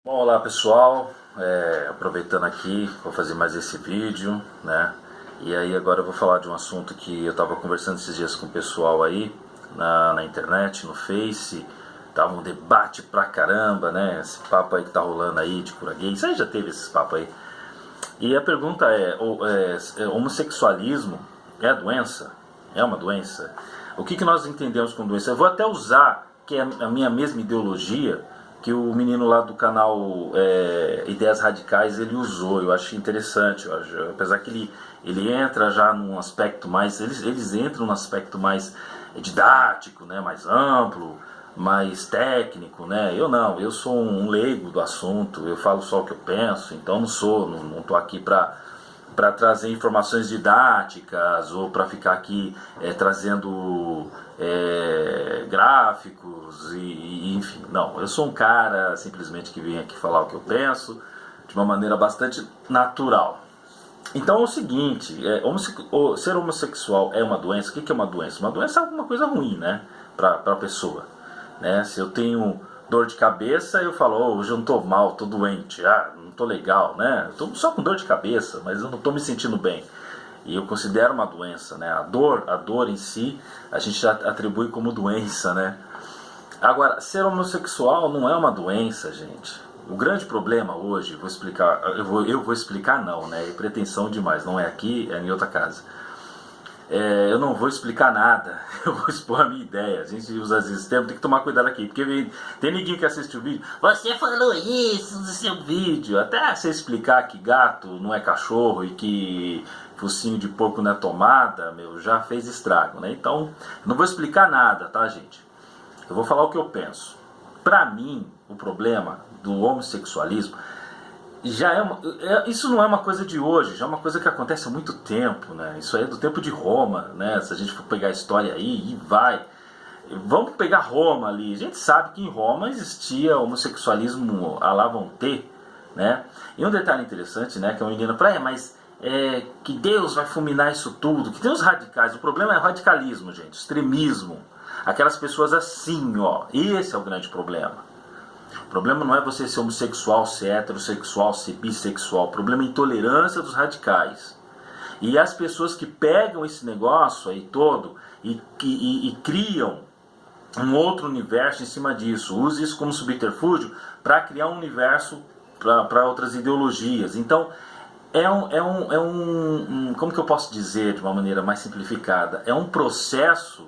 Bom, olá pessoal, aproveitando aqui, vou fazer mais esse vídeo, né? E aí agora eu vou falar de um assunto que eu estava conversando esses dias com o pessoal aí na internet, no Face. Tava um debate pra caramba, né? Esse papo aí que tá rolando aí de cura gay, isso aí já teve esses papos aí. E a pergunta homossexualismo é doença? É uma doença? O que nós entendemos como doença? Eu vou até usar, que é a minha mesma ideologia, que o menino lá do canal Ideias Radicais ele usou. Eu acho interessante, apesar que ele entra já num aspecto mais, eles entram num aspecto mais didático, né, mais amplo, mais técnico, né? Eu não, eu sou um leigo do assunto, eu falo só o que eu penso, então não tô aqui para trazer informações didáticas ou para ficar aqui trazendo gráficos e enfim, não, eu sou um cara simplesmente que vem aqui falar o que eu penso de uma maneira bastante natural. Então é o seguinte, ser homossexual é uma doença. O que é uma doença? Uma doença é alguma coisa ruim, né, para a pessoa, né? Se eu tenho dor de cabeça, eu falo, hoje eu não estou mal, estou doente, não estou legal, né? Estou só com dor de cabeça, mas eu não estou me sentindo bem. E eu considero uma doença, né? A dor em si, a gente já atribui como doença, né? Agora, ser homossexual não é uma doença, gente. O grande problema hoje, vou explicar, eu vou explicar não, né? É pretensão demais, não é aqui, é em outra casa. Eu não vou explicar nada, eu vou expor a minha ideia. A gente usa às vezes tempo, tem que tomar cuidado aqui, porque tem ninguém que assiste o vídeo, você falou isso no seu vídeo, até você explicar que gato não é cachorro e que focinho de porco não é tomada, já fez estrago, né? Então, não vou explicar nada, tá, gente? Eu vou falar o que eu penso. Pra mim, o problema do homossexualismo isso não é uma coisa de hoje, já é uma coisa que acontece há muito tempo, né? Isso aí é do tempo de Roma, né? Se a gente for pegar a história aí, vamos pegar Roma ali. A gente sabe que em Roma existia homossexualismo à la vontade, né? E um detalhe interessante, né? Que uma menina fala, mas que Deus vai fulminar isso tudo, que tem os radicais. O problema é o radicalismo, gente, o extremismo. Aquelas pessoas assim, ó, esse é o grande problema. O problema não é você ser homossexual, ser heterossexual, ser bissexual. O problema é a intolerância dos radicais. E as pessoas que pegam esse negócio aí todo e criam um outro universo em cima disso. Usam isso como subterfúgio para criar um universo para outras ideologias. Então, como que eu posso dizer de uma maneira mais simplificada? É um processo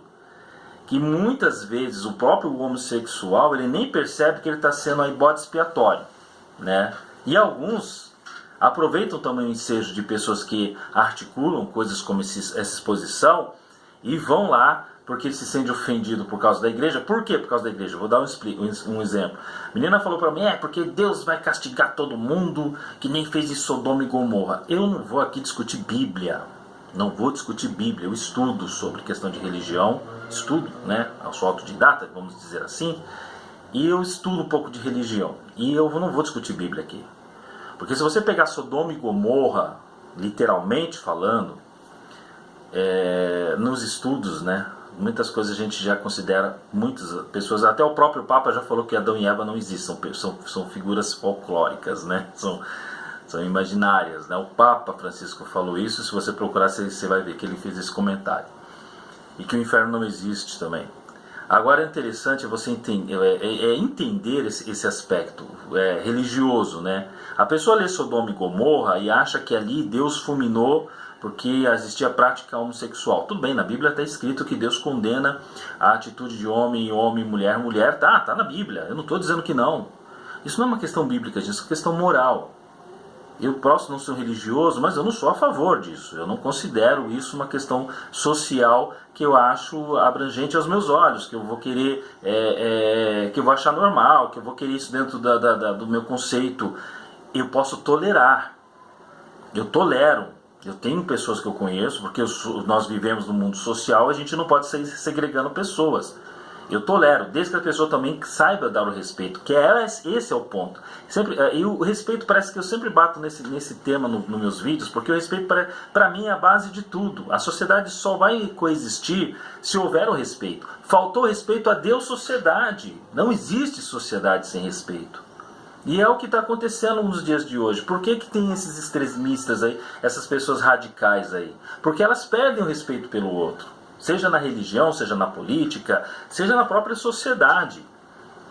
que muitas vezes o próprio homossexual ele nem percebe que ele está sendo aí bode expiatório, né? E alguns aproveitam também o ensejo de pessoas que articulam coisas como essa exposição e vão lá porque se sente ofendido por causa da igreja. Por que por causa da igreja? Vou dar um exemplo. A menina falou para mim, porque Deus vai castigar todo mundo que nem fez em Sodoma e Gomorra. Eu não vou aqui discutir Bíblia. Não vou discutir Bíblia, eu estudo sobre questão de religião, né, eu sou autodidata, vamos dizer assim, e eu estudo um pouco de religião, e eu não vou discutir Bíblia aqui, porque se você pegar Sodoma e Gomorra, literalmente falando, nos estudos, né, muitas coisas a gente já considera, muitas pessoas, até o próprio Papa já falou que Adão e Eva não existem, são figuras folclóricas, né, são imaginárias, né? O Papa Francisco falou isso. Se você procurar, você vai ver que ele fez esse comentário. E que o inferno não existe também. Agora é interessante você entender esse aspecto religioso, né? A pessoa lê Sodoma e Gomorra e acha que ali Deus fulminou porque existia prática homossexual. Tudo bem, na Bíblia está escrito que Deus condena a atitude de homem, mulher, tá na Bíblia. Eu não estou dizendo que não. Isso não é uma questão bíblica, isso é uma questão moral. Eu posso não ser um religioso, mas eu não sou a favor disso. Eu não considero isso uma questão social que eu acho abrangente aos meus olhos, que eu vou querer, que eu vou achar normal, que eu vou querer isso dentro do meu conceito. Eu posso tolerar. Eu tolero. Eu tenho pessoas que eu conheço, porque nós vivemos no mundo social, a gente não pode sair segregando pessoas. Eu tolero, desde que a pessoa também saiba dar o respeito, que esse é o ponto. E o respeito parece que eu sempre bato nesse tema nos meus vídeos, porque o respeito para mim é a base de tudo. A sociedade só vai coexistir se houver o respeito. Faltou respeito a Deus, sociedade. Não existe sociedade sem respeito. E é o que está acontecendo nos dias de hoje. Por que tem esses extremistas aí, essas pessoas radicais aí? Porque elas perdem o respeito pelo outro. Seja na religião, seja na política, seja na própria sociedade.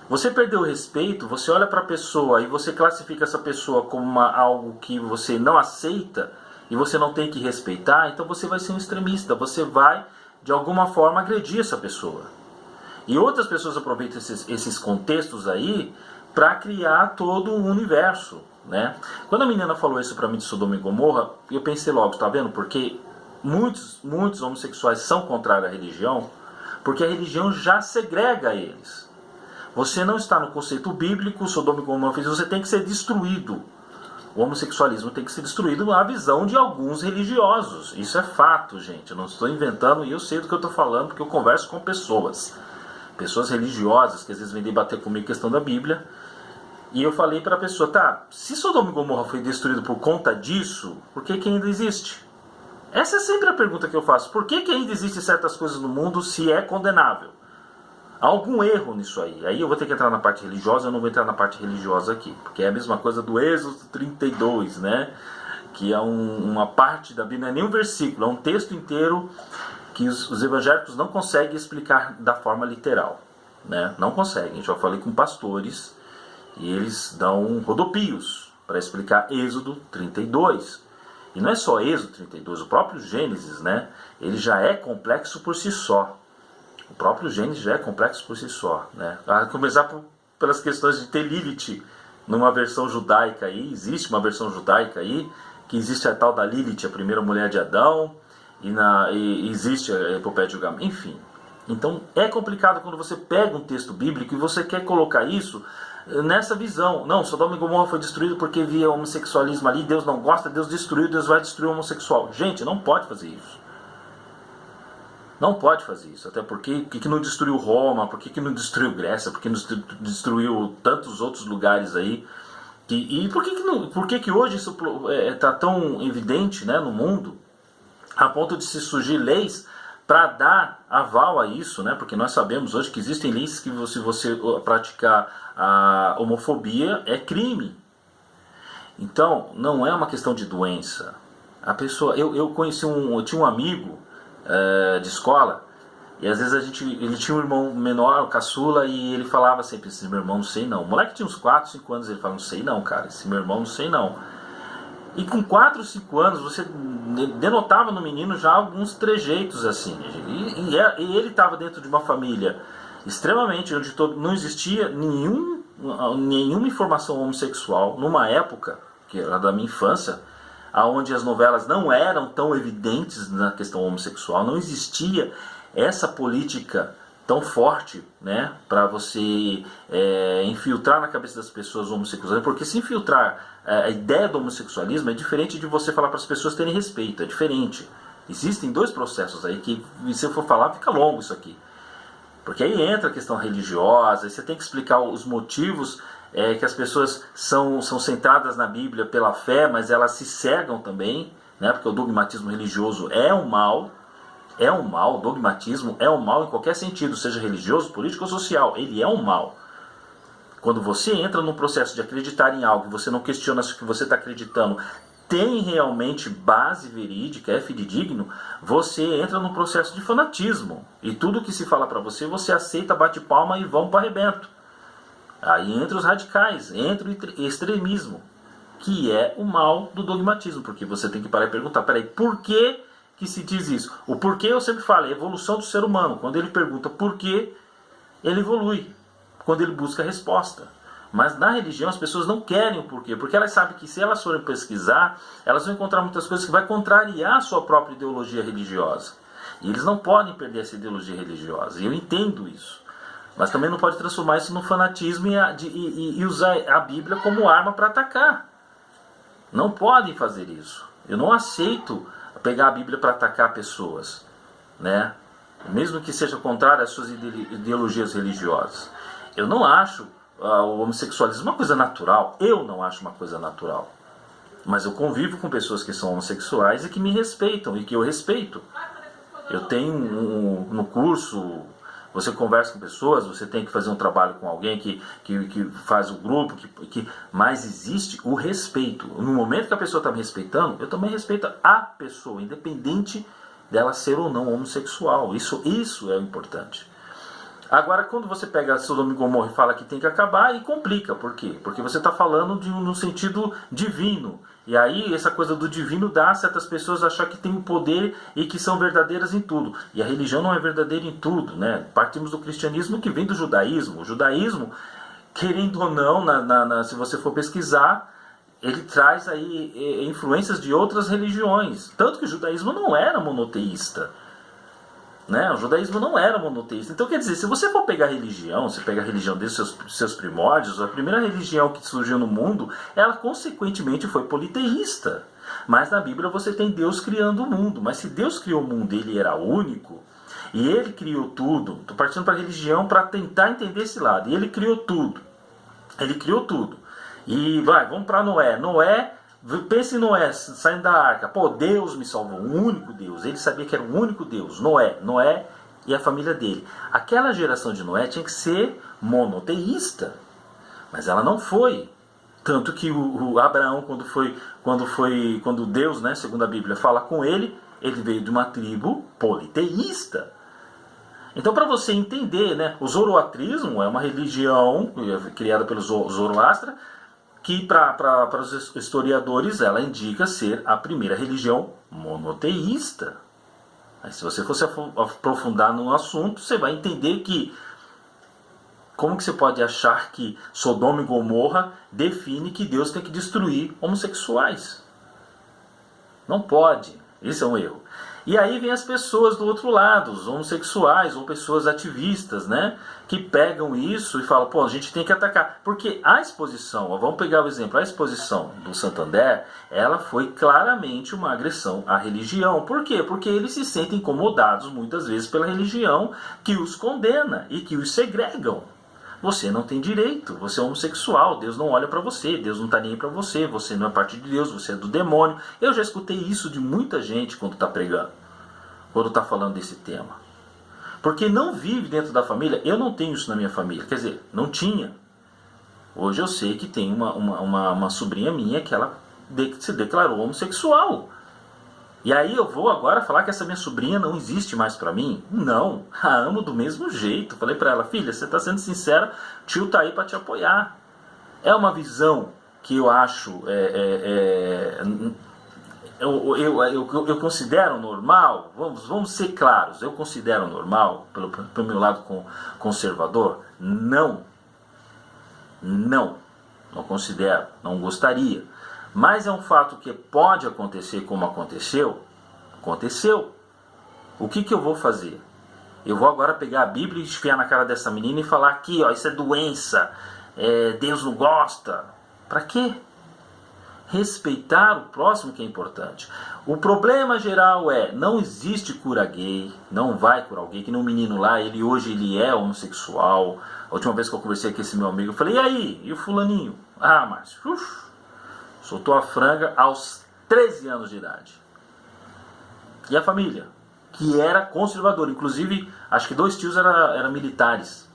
Você perdeu o respeito, você olha para a pessoa e você classifica essa pessoa como algo que você não aceita e você não tem que respeitar, então você vai ser um extremista, você vai de alguma forma agredir essa pessoa. E outras pessoas aproveitam esses contextos aí para criar todo um universo, né? Quando a menina falou isso para mim de Sodoma e Gomorra, eu pensei logo, tá vendo? Porque muitos homossexuais são contrários à religião, porque a religião já segrega eles. Você não está no conceito bíblico, Sodoma e Gomorra, você tem que ser destruído. O homossexualismo tem que ser destruído na visão de alguns religiosos. Isso é fato, gente. Eu não estou inventando e eu sei do que eu estou falando, porque eu converso com pessoas. Pessoas religiosas que às vezes vêm debater comigo a questão da Bíblia. E eu falei para a pessoa, tá, se Sodoma e Gomorra foi destruído por conta disso, por que ainda existe? Essa é sempre a pergunta que eu faço. Por que ainda existem certas coisas no mundo se é condenável? Há algum erro nisso aí? Aí eu vou ter que entrar na parte religiosa, eu não vou entrar na parte religiosa aqui. Porque é a mesma coisa do Êxodo 32, né? Que é uma parte da Bíblia, não é nem um versículo, é um texto inteiro que os evangélicos não conseguem explicar da forma literal, né? Não conseguem. Eu já falei com pastores e eles dão rodopios para explicar Êxodo 32. E não é só Êxodo 32, o próprio Gênesis, né? Ele já é complexo por si só. O próprio Gênesis já é complexo por si só, né? A começar pelas questões de ter Lilith numa versão judaica aí, existe uma versão judaica aí, que existe a tal da Lilith, a primeira mulher de Adão, e existe a epopeia de Gilgamesh, enfim. Então é complicado quando você pega um texto bíblico e você quer colocar isso nessa visão. Não, Sodoma e Gomorra foi destruído porque havia homossexualismo ali, Deus não gosta, Deus destruiu, Deus vai destruir o homossexual. Gente, não pode fazer isso. Não pode fazer isso, até porque por que não destruiu Roma, por que não destruiu Grécia, por que não destruiu tantos outros lugares aí, e por que hoje isso está tão evidente, né, no mundo, a ponto de se surgir leis para dar aval a isso, né, porque nós sabemos hoje que existem leis que se você praticar a homofobia é crime. Então, não é uma questão de doença. A pessoa, eu tinha um amigo de escola, e às vezes ele tinha um irmão menor, o caçula, e ele falava sempre, esse meu irmão não sei não. O moleque tinha uns 4, 5 anos, ele falava, não sei não, cara, esse meu irmão não sei não. E com 4, 5 anos, você denotava no menino já alguns trejeitos assim. E ele estava dentro de uma família extremamente, onde não existia nenhuma informação homossexual, numa época, que era da minha infância, onde as novelas não eram tão evidentes na questão homossexual, não existia essa política tão forte, né, para você infiltrar na cabeça das pessoas o homossexualismo, porque se infiltrar a ideia do homossexualismo é diferente de você falar para as pessoas terem respeito, é diferente. Existem dois processos aí que, se eu for falar, fica longo isso aqui. Porque aí entra a questão religiosa, e você tem que explicar os motivos que as pessoas são centradas na Bíblia pela fé, mas elas se cegam também, né? Porque o dogmatismo religioso é um mal, o dogmatismo é um mal em qualquer sentido, seja religioso, político ou social, ele é um mal. Quando você entra num processo de acreditar em algo e você não questiona se o que você está acreditando tem realmente base verídica, é fidedigno, você entra num processo de fanatismo. E tudo que se fala para você, você aceita, bate palma e vão para arrebento. Aí entra os radicais, entra o extremismo, que é o mal do dogmatismo, porque você tem que parar e perguntar, peraí, por que se diz isso? O porquê eu sempre falo, é a evolução do ser humano. Quando ele pergunta por que, ele evolui, quando ele busca a resposta. Mas na religião as pessoas não querem o porquê, porque elas sabem que se elas forem pesquisar, elas vão encontrar muitas coisas que vai contrariar a sua própria ideologia religiosa. E eles não podem perder essa ideologia religiosa, e eu entendo isso. Mas também não pode transformar isso no fanatismo e usar a Bíblia como arma para atacar. Não podem fazer isso. Eu não aceito pegar a Bíblia para atacar pessoas, né? Mesmo que seja contrário às suas ideologias religiosas. Eu não acho o homossexualismo uma coisa natural. Eu não acho uma coisa natural. Mas eu convivo com pessoas que são homossexuais e que me respeitam e que eu respeito. Eu tenho no curso Você conversa com pessoas, você tem que fazer um trabalho com alguém que faz o grupo, mas existe o respeito. No momento que a pessoa está me respeitando, eu também respeito a pessoa, independente dela ser ou não homossexual. Isso é o importante. Agora, quando você pega Sodoma e Gomorra e fala que tem que acabar, aí complica. Por quê? Porque você está falando no sentido divino. E aí, essa coisa do divino dá a certas pessoas achar que tem o poder e que são verdadeiras em tudo. E a religião não é verdadeira em tudo, né? Partimos do cristianismo que vem do judaísmo. O judaísmo, querendo ou não, se você for pesquisar, ele traz aí influências de outras religiões. Tanto que o judaísmo não era monoteísta. Né? O judaísmo não era monoteísta. Então, quer dizer, se você for pegar a religião, você pega a religião desde seus primórdios, a primeira religião que surgiu no mundo, ela consequentemente foi politeísta. Mas na Bíblia você tem Deus criando o mundo. Mas se Deus criou o mundo e ele era único, e ele criou tudo, estou partindo para a religião para tentar entender esse lado, e ele criou tudo. Ele criou tudo. E vamos para Noé. Pense em Noé saindo da arca. Pô, Deus me salvou, um único Deus. Ele sabia que era o único Deus, Noé e a família dele. Aquela geração de Noé tinha que ser monoteísta, mas ela não foi. Tanto que o Abraão, quando Deus, né, segundo a Bíblia, fala com ele veio de uma tribo politeísta. Então, para você entender, né, o zoroatrismo é uma religião criada pelos Zoroastra, que para os historiadores ela indica ser a primeira religião monoteísta. Aí, se você fosse aprofundar no assunto, você vai entender que como que você pode achar que Sodoma e Gomorra define que Deus tem que destruir homossexuais? Não pode. Esse é um erro. E aí vem as pessoas do outro lado, os homossexuais ou pessoas ativistas, né? Que pegam isso e falam, pô, a gente tem que atacar. Porque a exposição, vamos pegar o exemplo, a exposição do Santander, ela foi claramente uma agressão à religião. Por quê? Porque eles se sentem incomodados muitas vezes pela religião que os condena e que os segregam. Você não tem direito, você é homossexual, Deus não olha para você, Deus não está nem aí para você, você não é parte de Deus, você é do demônio. Eu já escutei isso de muita gente quando está pregando, quando está falando desse tema. Porque não vive dentro da família. Eu não tenho isso na minha família, quer dizer, não tinha. Hoje eu sei que tem uma sobrinha minha que ela se declarou homossexual. E aí eu vou agora falar que essa minha sobrinha não existe mais pra mim? Não, a amo do mesmo jeito. Falei pra ela, filha, você tá sendo sincera, tio tá aí pra te apoiar. É uma visão que eu acho, eu considero normal, vamos ser claros, eu considero normal, pelo meu lado conservador? Não considero, não gostaria. Mas é um fato que pode acontecer como aconteceu. O que eu vou fazer? Eu vou agora pegar a Bíblia e enfiar na cara dessa menina e falar aqui, ó, isso é doença, Deus não gosta. Para quê? Respeitar o próximo que é importante. O problema geral não existe cura gay, não vai curar o gay, que nem um menino lá, hoje ele é homossexual. A última vez que eu conversei com esse meu amigo, eu falei, e aí? E o fulaninho? Ah, Márcio, soltou a franga aos 13 anos de idade. E a família, que era conservadora, inclusive, acho que 2 tios eram militares.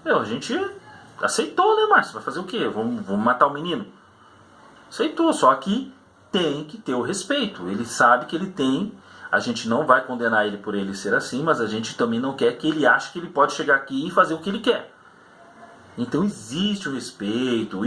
A gente aceitou, né, Márcio? Vai fazer o quê? Vamos matar o menino? Aceitou, só que tem que ter o respeito. Ele sabe que ele tem, a gente não vai condenar ele por ele ser assim, mas a gente também não quer que ele ache que ele pode chegar aqui e fazer o que ele quer. Então existe o respeito,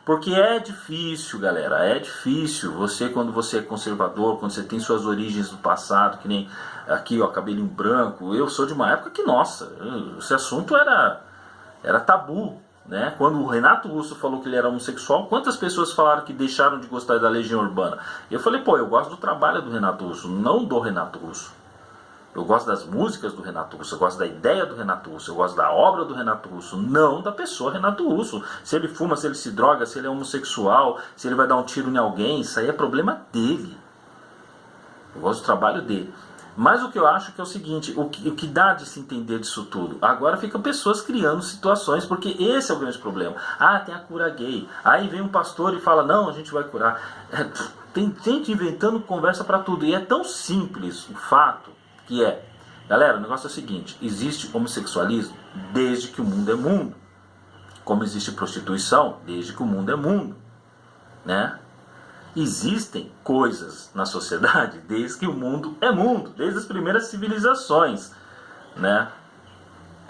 porque é difícil, galera, é difícil. Quando você é conservador, quando você tem suas origens do passado, que nem aqui, ó, cabelinho branco. Eu sou de uma época que, nossa, esse assunto era tabu, né? Quando o Renato Russo falou que ele era homossexual, quantas pessoas falaram que deixaram de gostar da Legião Urbana? E eu falei, pô, eu gosto do trabalho do Renato Russo, não do Renato Russo. Eu gosto das músicas do Renato Russo, eu gosto da ideia do Renato Russo, eu gosto da obra do Renato Russo, não da pessoa Renato Russo. Se ele fuma, se ele se droga, se ele é homossexual, se ele vai dar um tiro em alguém, isso aí é problema dele. Eu gosto do trabalho dele. Mas o que eu acho que é o seguinte, o que dá de se entender disso tudo? Agora ficam pessoas criando situações, porque esse é o grande problema. Ah, tem a cura gay. Aí vem um pastor e fala, não, a gente vai curar. Tem gente inventando conversa para tudo. E é tão simples o fato que Galera, o negócio é o seguinte, existe homossexualismo desde que o mundo é mundo, como existe prostituição desde que o mundo é mundo, né? Existem coisas na sociedade desde que o mundo é mundo, desde as primeiras civilizações, né?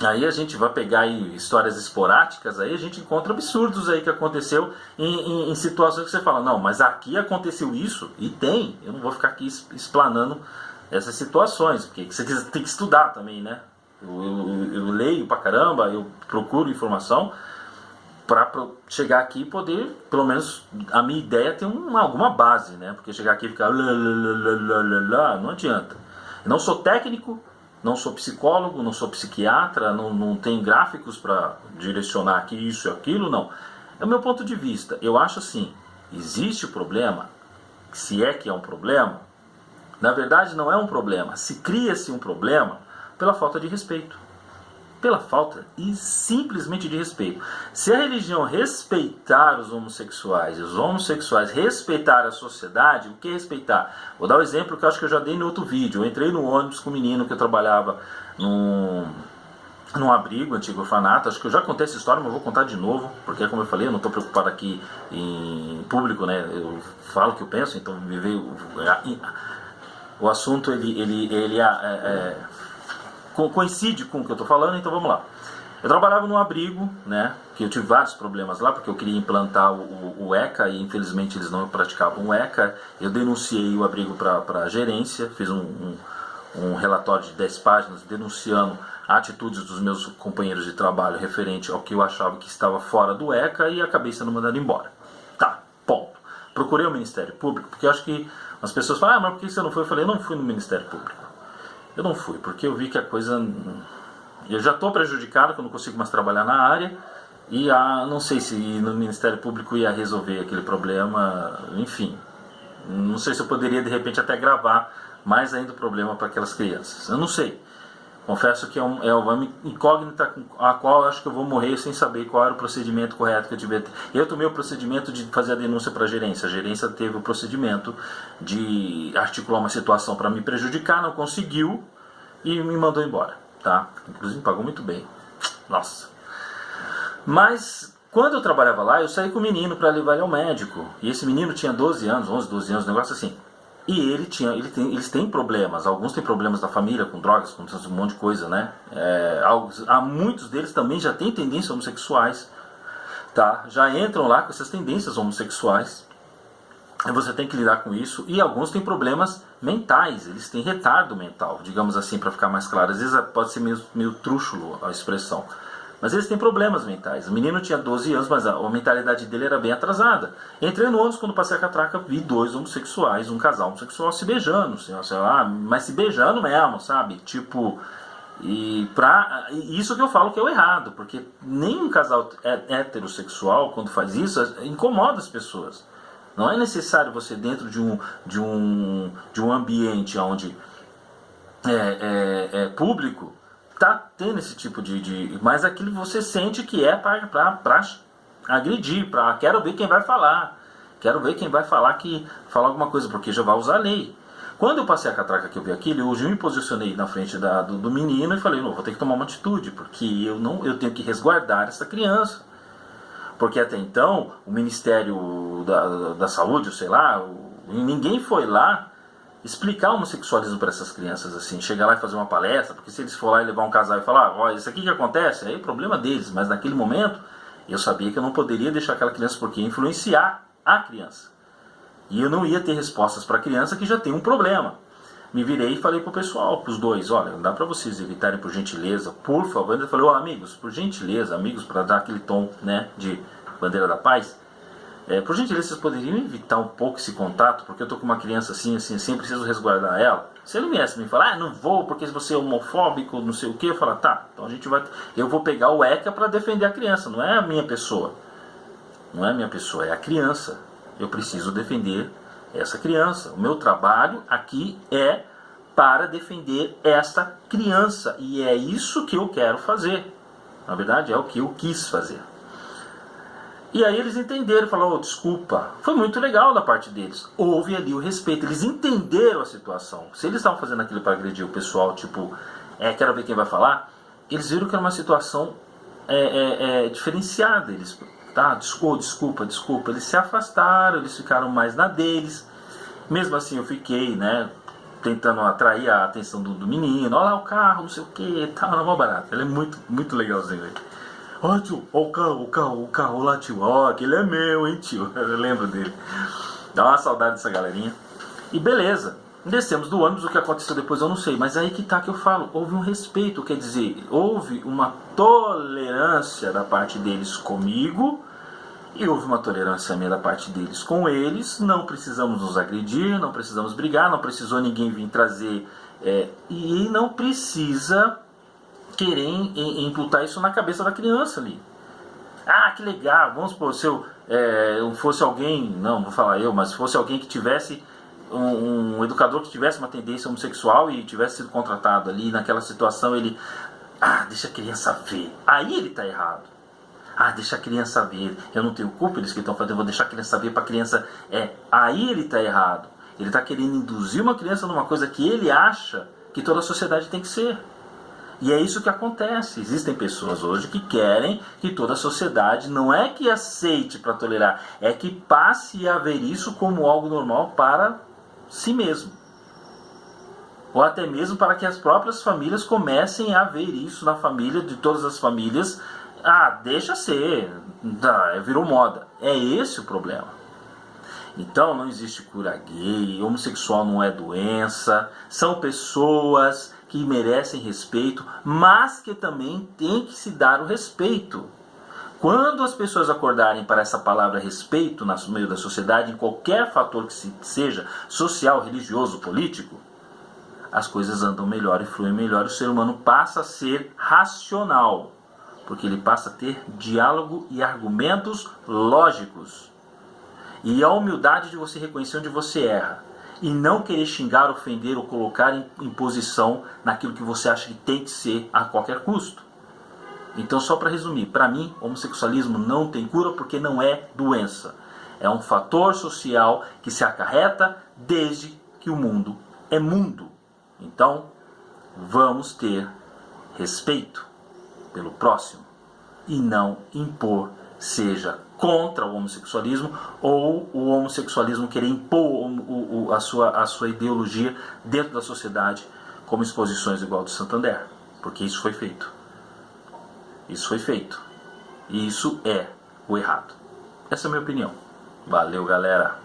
Aí a gente vai pegar aí histórias esporádicas, aí a gente encontra absurdos aí que aconteceu em situações que você fala, não, mas aqui aconteceu isso, e tem, eu não vou ficar aqui explanando essas situações, porque você tem que estudar também, né? Eu leio pra caramba, eu procuro informação para chegar aqui e poder, pelo menos a minha ideia ter alguma base, né? Porque chegar aqui e ficar não adianta. Eu não sou técnico, não sou psicólogo, não sou psiquiatra, não tenho gráficos para direcionar aqui isso e aquilo, não. É o meu ponto de vista. Eu acho assim, existe o problema, se é que é um problema, na verdade não é um problema, se cria-se um problema pela falta de respeito. Pela falta e simplesmente de respeito. Se a religião respeitar os homossexuais e os homossexuais respeitar a sociedade, o que é respeitar? Vou dar um exemplo que eu acho que eu já dei no outro vídeo. Eu entrei no ônibus com um menino que eu trabalhava num abrigo, antigo orfanato. Acho que eu já contei essa história, mas eu vou contar de novo, porque como eu falei, eu não estou preocupado aqui em público, né? Eu falo o que eu penso, então me veio o assunto coincide com o que eu estou falando, então vamos lá. Eu trabalhava num abrigo, né, que eu tive vários problemas lá, porque eu queria implantar o ECA e infelizmente eles não praticavam o ECA. Eu denunciei o abrigo para a gerência, fiz um relatório de 10 páginas denunciando atitudes dos meus companheiros de trabalho referente ao que eu achava que estava fora do ECA e acabei sendo mandado embora. Tá, ponto. Procurei o Ministério Público, porque eu acho que as pessoas falam, mas por que você não foi? Eu falei, eu não fui no Ministério Público. Eu não fui, porque eu vi que a coisa... Eu já estou prejudicado, que eu não consigo mais trabalhar na área, e não sei se no Ministério Público ia resolver aquele problema, enfim. Não sei se eu poderia, de repente, até gravar mais ainda o problema para aquelas crianças. Eu não sei. Confesso que é uma incógnita a qual eu acho que eu vou morrer sem saber qual era o procedimento correto que eu tivesse. Eu tomei o procedimento de fazer a denúncia para a gerência. A gerência teve o procedimento de articular uma situação para me prejudicar, não conseguiu e me mandou embora, tá? Inclusive pagou muito bem. Nossa. Mas quando eu trabalhava lá, eu saí com o menino para levar ele ao médico. E esse menino tinha 12 anos, 11, 12 anos, um negócio assim. E eles têm problemas, alguns têm problemas da família, com drogas, com um monte de coisa, né? Muitos deles também já têm tendências homossexuais, tá? Já entram lá com essas tendências homossexuais, e você tem que lidar com isso. E alguns têm problemas mentais, eles têm retardo mental, digamos assim, para ficar mais claro. Às vezes pode ser meio trúxulo a expressão. Mas eles têm problemas mentais. O menino tinha 12 anos, mas a mentalidade dele era bem atrasada. Entrei no ônibus, quando passei a catraca, vi 2 homossexuais, um casal homossexual se beijando, sei lá, mas se beijando mesmo, sabe? Tipo, isso que eu falo que é o errado, porque nem um casal heterossexual, quando faz isso, incomoda as pessoas. Não é necessário você, dentro de um ambiente onde é público, tá tendo esse tipo mas aquilo você sente que é para agredir, quero ver quem vai falar, falar alguma coisa, porque já vai usar a lei. Quando eu passei a catraca que eu vi aquilo, eu me posicionei na frente do menino e falei, não, vou ter que tomar uma atitude, porque eu tenho que resguardar essa criança. Porque até então, o Ministério da Saúde, sei lá, ninguém foi lá explicar o homossexualismo para essas crianças, assim, chegar lá e fazer uma palestra, porque se eles for lá e levar um casal e falar, olha, isso aqui que acontece, aí é o problema deles, mas naquele momento eu sabia que eu não poderia deixar aquela criança, porque ia influenciar a criança. E eu não ia ter respostas para a criança que já tem um problema. Me virei e falei pro pessoal, pros dois, olha, não dá para vocês evitarem, por gentileza, por favor. Eu falei, amigos, por gentileza, amigos, para dar aquele tom, né, de bandeira da paz, por gentileza, vocês poderiam evitar um pouco esse contato, porque eu tô com uma criança assim, preciso resguardar ela. Se ele viesse me falar, não vou, porque você é homofóbico, não sei o que, eu falar, tá, então eu vou pegar o ECA para defender a criança, não é a minha pessoa. Não é a minha pessoa, é a criança. Eu preciso defender essa criança. O meu trabalho aqui é para defender esta criança, e é isso que eu quero fazer. Na verdade, é o que eu quis fazer. E aí eles entenderam, falaram, desculpa. Foi muito legal da parte deles. Houve ali o respeito, eles entenderam a situação. Se eles estavam fazendo aquilo para agredir o pessoal, tipo, quero ver quem vai falar, eles viram que era uma situação diferenciada. Eles, tá, desculpa, eles se afastaram, eles ficaram mais na deles. Mesmo assim eu fiquei, né, tentando atrair a atenção do menino. Olha lá o carro, não sei o que, tal, não é mó barato. Ele é muito, muito legalzinho, velho. Ó, tio, ó o carro lá, tio. Ó, aquele é meu, hein, tio. Eu lembro dele. Dá uma saudade dessa galerinha. E beleza, descemos do ônibus. O que aconteceu depois eu não sei, mas aí que tá que eu falo. Houve um respeito, quer dizer, houve uma tolerância da parte deles comigo, e houve uma tolerância minha da parte deles com eles. Não precisamos nos agredir, não precisamos brigar, não precisou ninguém vir trazer, e não precisa querer imputar isso na cabeça da criança ali. Ah, que legal, vamos supor, se eu fosse alguém, não vou falar eu, mas se fosse alguém que tivesse um educador que tivesse uma tendência homossexual e tivesse sido contratado ali naquela situação, ele, deixa a criança ver, aí ele está errado. Deixa a criança ver, eu não tenho culpa, eles que estão fazendo, eu vou deixar a criança ver para a criança, aí ele está errado. Ele está querendo induzir uma criança numa coisa que ele acha que toda a sociedade tem que ser. E é isso que acontece. Existem pessoas hoje que querem que toda a sociedade não é que aceite para tolerar, é que passe a ver isso como algo normal para si mesmo. Ou até mesmo para que as próprias famílias comecem a ver isso na família, de todas as famílias. Deixa ser, virou moda. É esse o problema. Então não existe cura gay, homossexual não é doença, são pessoas que merecem respeito, mas que também tem que se dar o respeito. Quando as pessoas acordarem para essa palavra respeito no meio da sociedade, em qualquer fator que seja, social, religioso, político, as coisas andam melhor e fluem melhor, e o ser humano passa a ser racional, porque ele passa a ter diálogo e argumentos lógicos. E a humildade de você reconhecer onde você erra, e não querer xingar, ofender ou colocar em posição naquilo que você acha que tem que ser a qualquer custo. Então, só para resumir, para mim, homossexualismo não tem cura porque não é doença. É um fator social que se acarreta desde que o mundo é mundo. Então, vamos ter respeito pelo próximo e não impor, seja contra o homossexualismo ou o homossexualismo querer impor a sua ideologia dentro da sociedade, como exposições igual do Santander, porque isso foi feito. Isso foi feito. E isso é o errado. Essa é a minha opinião. Valeu, galera!